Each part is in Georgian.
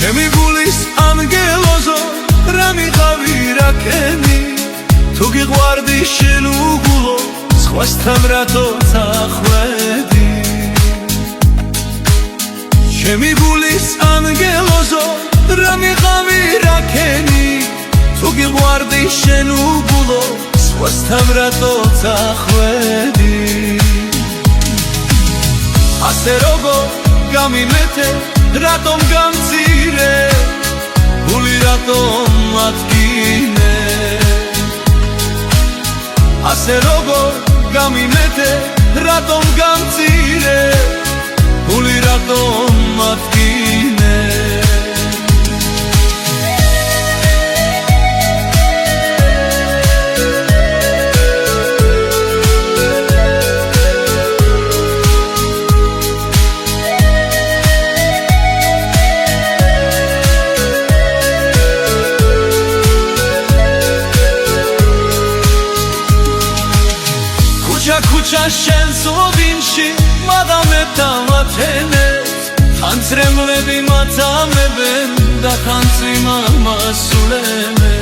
ჩემი გულის ანგელოზო რა მიყავი რა კენი თუ გიყვარდი შენ უგულო სხვასთან რატო წახვედი ჩემი გულის ანგელოზო რა მიყავი რა კენი თუ გიყვარდი შენ უგულო სხვასთან რატო წახვედი ასე როგორ გამიმეთე რატომ გამცირე გული რატომ ადგინე ასე როგორ გამიმეთე რატომ გამცირე გული რატომ ადგინე ქუჩა შენს ოდინში მადამებდა მათენებს ხანძრემლები მათამებენ და ხანძრიმა მასულებს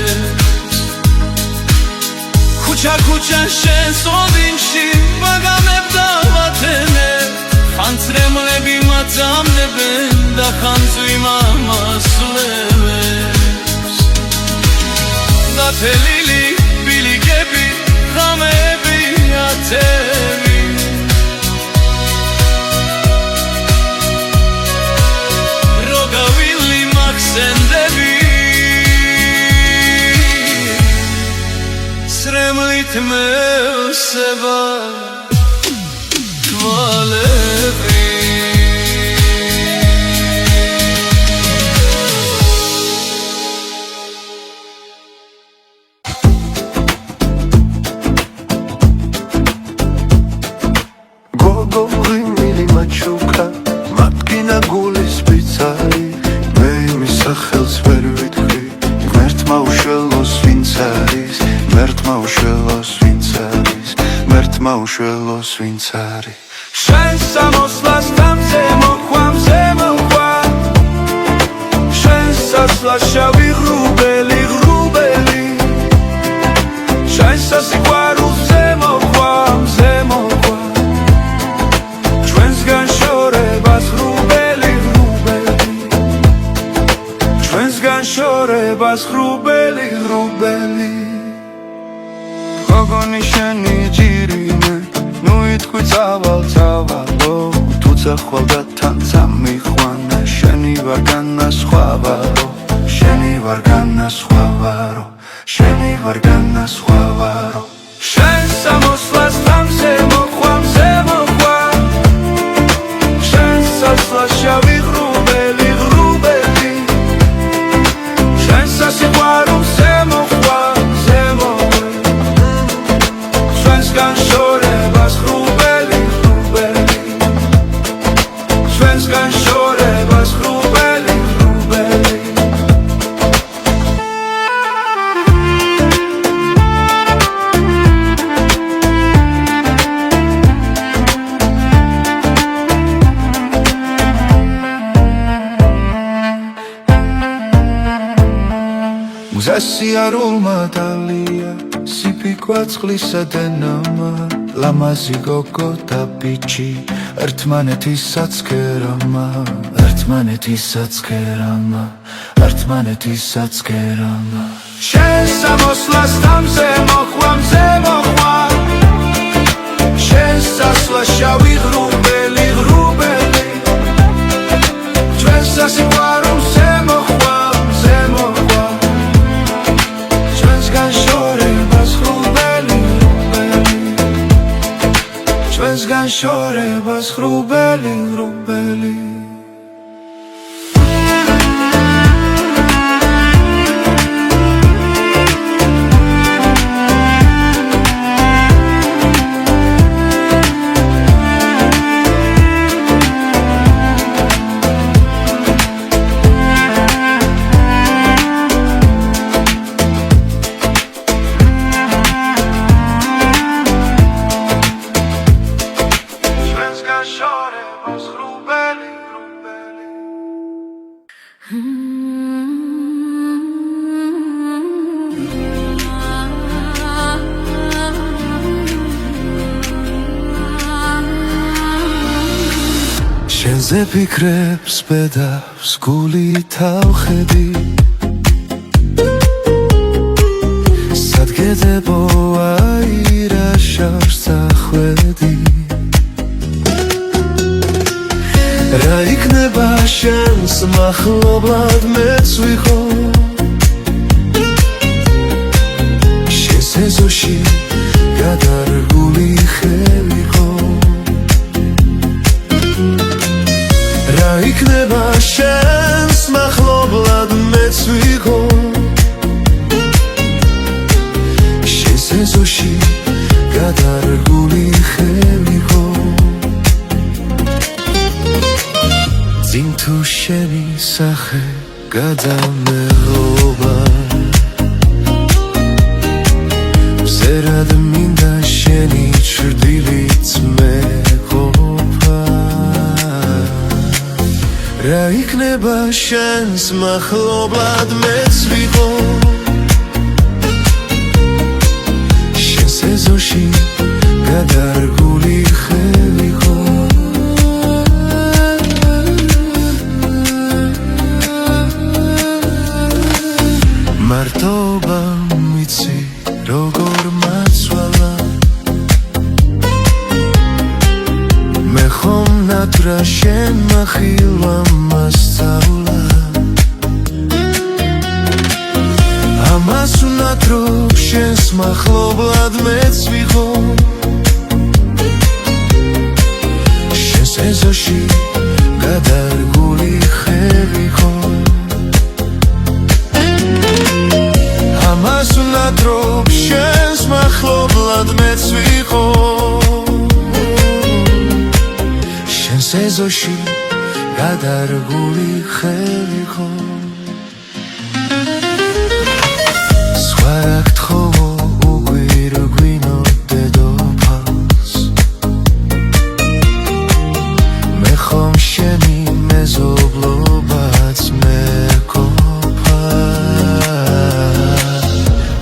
ქუჩა შენს ოდინში მადამებდა მათენებს ხანძრემლები მათამებენ და ხანძრიმა მასულებს დათელილი ბილიკები ღამეები ათევი როგავილი მახსენდები სრემლით მევსება თვალები მაჩუკა მათგინა გულის ბიცარი მე მისა ხელს ვერ ვიტყვი მერთმა უშველოს ვინც არის მერთმა უშველოს ვინც არის მერთმა უშველოს ვინც არის შენ სამოსლას თამზე მოხვა შენ სასლა შავი ღრუბელი შენ სასიყვარულზე მოხვა შორებას ღრუბელი გოგონი შენი ჯირინე ნუ იტყვი წავალო თუცა ხვალ და თან წამიყვანე შენი ვარ განასხვავარო შენ სამოსლას თამზე მოხვა შენ სასლა შავი ღრუბელი სასიყვარულზე მოხვა ჩვენსგან შორებას ღრუბელი ჩვენსგან შორებას ღრუბელი გზასიარულმა დალია სიფიქვა წყლისა დენამა ლამაზი გოგო და ბიჭი ერთმანეთისაც კერამა შენ სამოსლას თამზე მოხვა შენ სასლა შავი ღრუბელი ჩვენ სასიყვარულზე მოხვა ჩვენსგან შორებას ღრუბელი შორებას შენზე ფიქრებს ბედავს გული თავხედი სადგედებო აირა შავს წახვედი რა იქნება შენს მახლობლად მეც ვიყო შენს ეზოში გადარგული ხევიყო რა იქნება შენს მახლობლად მეც ვიყო შენს ეზოში გადარგული ხევიყო წინ თუ შენი სახე გადამეღობა მზერად მინდა შენი ჩრდილით მეყოფა რა იქნება შენს მახლობლად მეც ვიყო შენს ეზოში გადარგული ხევიყო მარტობა მიცი როგორ მაცვალა მე ხომ ნატრა შენ მახილვა მასწავლა ამას უნატრობ შენს მახლობლად მეც ვიყო შენს ეზოში გადარგული ხევიყო ამას უნატრობ შენს მახლობლად მეც ვიყო შენს ეზოში გადარგული ხევიყო სხვა რა გთხოვო უგვირგვინო დედოფალს მე ხომ შენი მეზობლობაც მეყოფა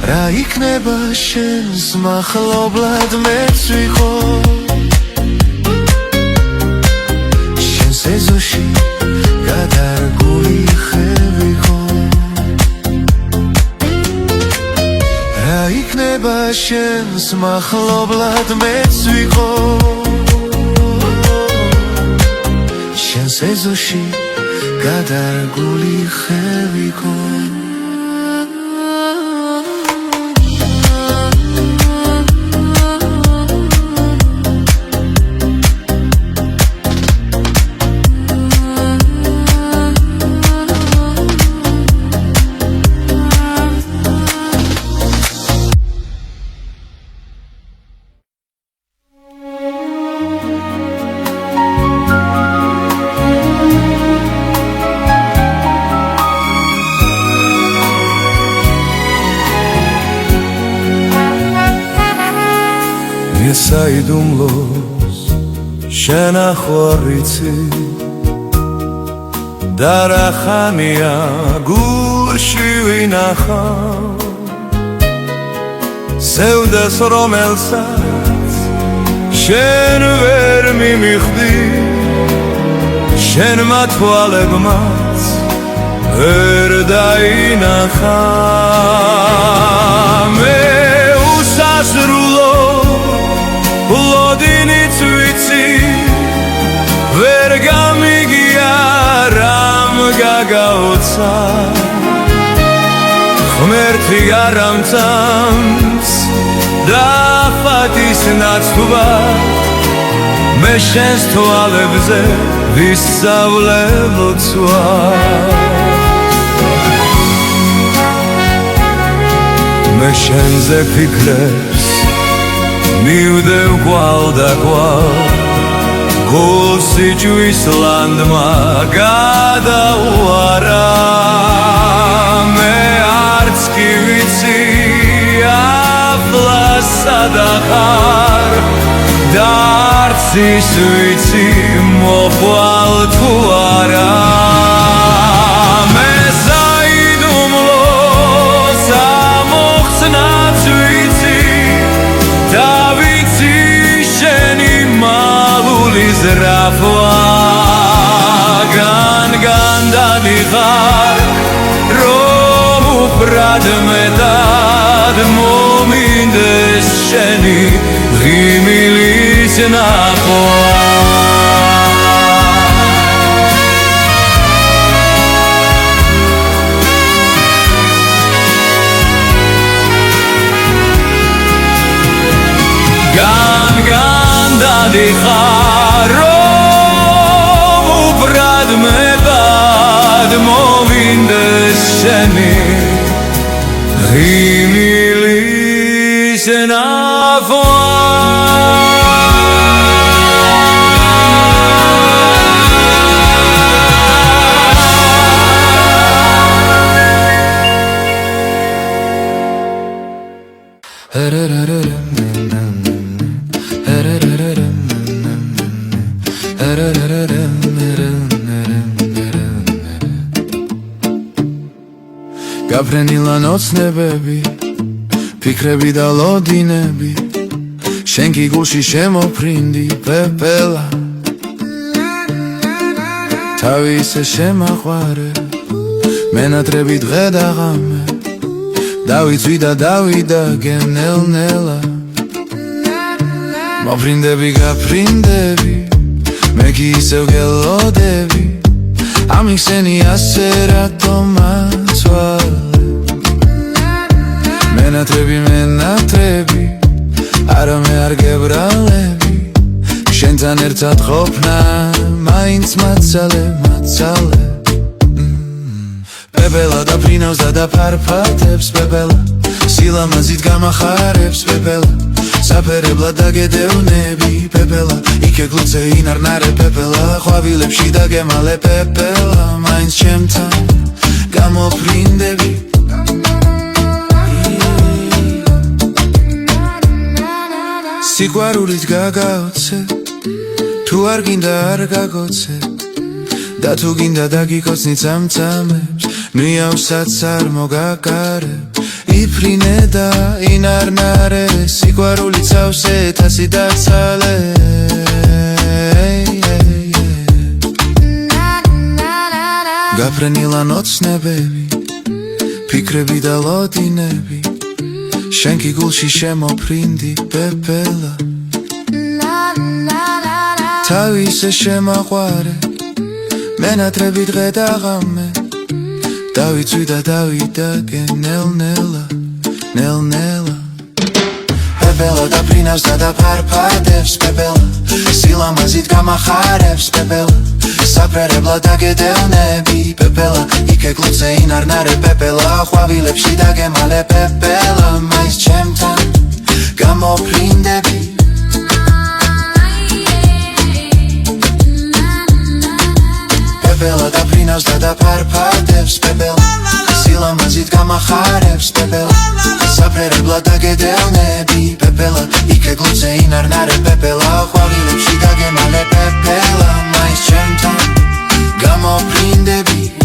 რა იქნება შენს მახლობლად მეც ვიყო შენს ეზოში გადარგული ხევიყო რა იქნება შენს მახლობლად მეც ვიყო შენს ეზოში გადარგული ხევიყო საიდუმლოს შენ ახვარიცი და რა ხანია გულში ვინახავ სევდას რომელსაც შენ ვერ მიმიხდი შენმა თვალებმაც ვერ დაინახა მე უსასრულო ლოდინიც ვიცი ვერ გამიგია რამ გაგაოცა ღმერთი არ ამწამს და ხატის ნაცვლად მე შენს თვალებზე ვისწავლე ლოცვა მე შენზე ფიქრებს მივდევ კვალ და კვალ გულს იჯვის ლანდმა გადაუარა მე არც კი ვიცი ახლა სადახარ და არც ის ვიცი მოყვალ თუ არა დადიხარ რომ უბრად მეტად მომინდეს შენი ღიმილის ნახვა Gan დადიხარ რომ უბრად მეტად მომინდეს შენი ღიმილის ნახვა გაფრენილა ნოცნებები ფიქრები და ლოდინები შენ კი გულში შემოფრინდი პეპელა თავი ისე შემაყვარე მენატრები დღე და ღამე დავიწვი და დავიდა გენელ-ნელა მოფრინდები გაფრინდები მე კი ისევ გელოდები ამიხსენი ასე რატო მაცვალე მენატრები არა მე არ გებრალები შენთან ერთად ყოფნა მაინც მაცალე პეპელა დაფრინავს და დაფარფათებს პეპელა სილამაზით გამახარებს პეპელა საფერებლად დაგედევნები პეპელა იქე გლუცე ინარნარე პეპელა ყვავილებში დაგემალე პეპელა მაინც ჩემთან გამოფრინდები სიყვარულით გაგაოცე თუ არ გინდა არ გაგოცე და თუ გინდა დაგიკოცნი წამწამებს ნიავსაც არ მოგაკარებ იფრინე და ინარნარე სიყვარულით სავსე თასი დაცალე გაფრენილა ნოცნებები ფიქრები და ლოდინები შენ კი გულში შემოფრინდი პეპელა თავი ისე შემაყვარე მენატრები დღე და ღამე დავიწვი და დავიდა გენელ-ნელა პეპელა დაფრინავს და დაფარფათებს პეპელა სილამაზით გამახარებს პეპელა საფერებლად დაგედევნები პეპელა იქე გლუცე ინარნარე პეპელა ყვავილებში დაგემალე პეპელა მაინც ჩემთან გამოფრინდები პეპელა დაფრინავს და დაფარფათებს პეპელა სილამაზით გამახარებს პეპელა საფერებლად დაგედევნები პეპელა იქე გლუცე ინარნარე პეპელა ყვავილებში დაგემალე პეპელა მაინც ჩემთან გამოფრინდები